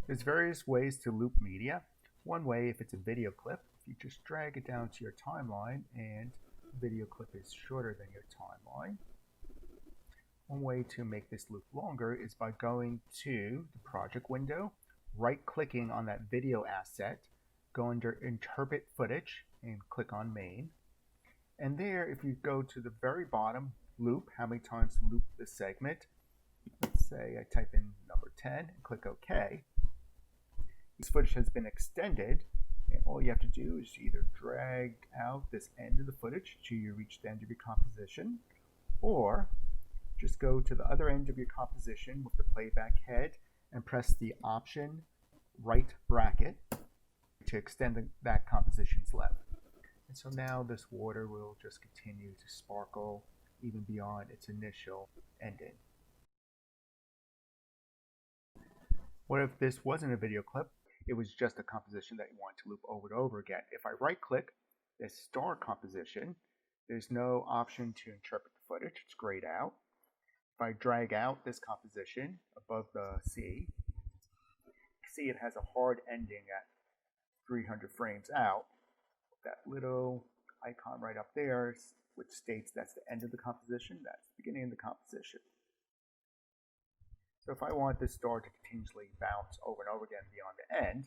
There's various ways to loop media. One way, if it's a video clip, you just drag it down to your timeline and the video clip is shorter than your timeline. One way to make this loop longer is by going to the project window, right-clicking on that video asset, go under Interpret Footage and click on Main. And there, if you go to the very bottom, loop, how many times to loop this segment, let's say I type in number 10 and click OK. This footage has been extended, and all you have to do is either drag out this end of the footage till you reach the end of your composition, or just go to the other end of your composition with the playback head and press the Option right bracket to extend that composition's length. And so now this water will just continue to sparkle even beyond its initial ending. What if this wasn't a video clip? It was just a composition that you want to loop over and over again. If I right click this star composition, there's no option to interpret the footage, it's grayed out. If I drag out this composition above the C, you see it has a hard ending at 300 frames out. That little icon right up there, which states that's the end of the composition, that's the beginning of the composition. So if I want this star to continuously bounce over and over again beyond the end,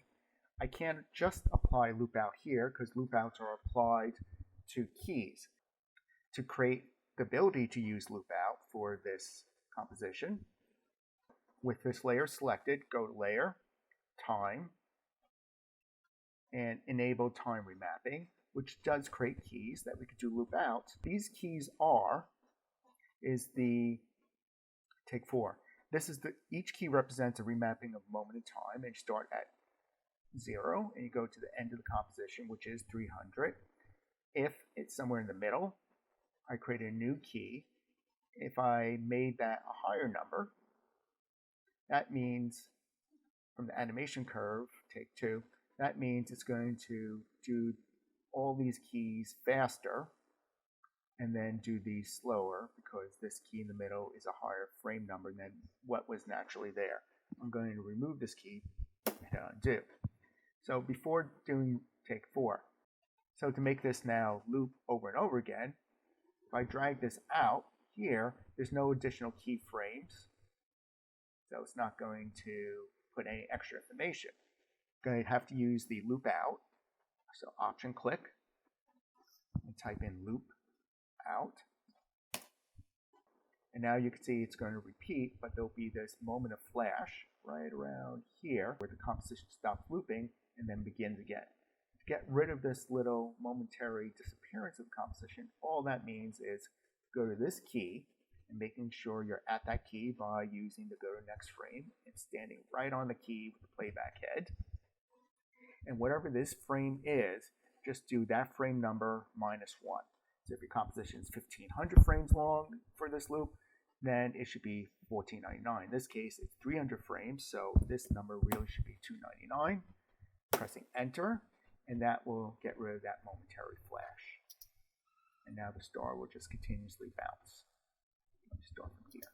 I can't just apply loop out here because loop outs are applied to keys. To create the ability to use loop out for this composition, with this layer selected, go to Layer, Time, and enable time remapping, which does create keys that we could do loop out. These keys take 4. This is each key represents a remapping of moment in time, and you start at 0 and you go to the end of the composition, which is 300. If it's somewhere in the middle, I create a new key. If I made that a higher number, that means from the animation curve, take 2, that means it's going to do all these keys faster and then do these slower because this key in the middle is a higher frame number than what was naturally there. I'm going to remove this key and hit undo. So before doing take 4, so to make this now loop over and over again, if I drag this out here, there's no additional keyframes, so it's not going to put any extra information. I'm going to have to use the loop out, so Option click and type in loop out, and now you can see it's going to repeat, but there'll be this moment of flash right around here where the composition stops looping and then begins again. To get rid of this little momentary disappearance of the composition, all that means is go to this key and making sure you're at that key by using the go to next frame and standing right on the key with the playback head. And whatever this frame is, just do that frame number minus 1. So if your composition is 1500 frames long for this loop, then it should be 1499. In this case, it's 300 frames, so this number really should be 299. Pressing enter, and that will get rid of that momentary flash. And now the star will just continuously bounce. Let me start from here.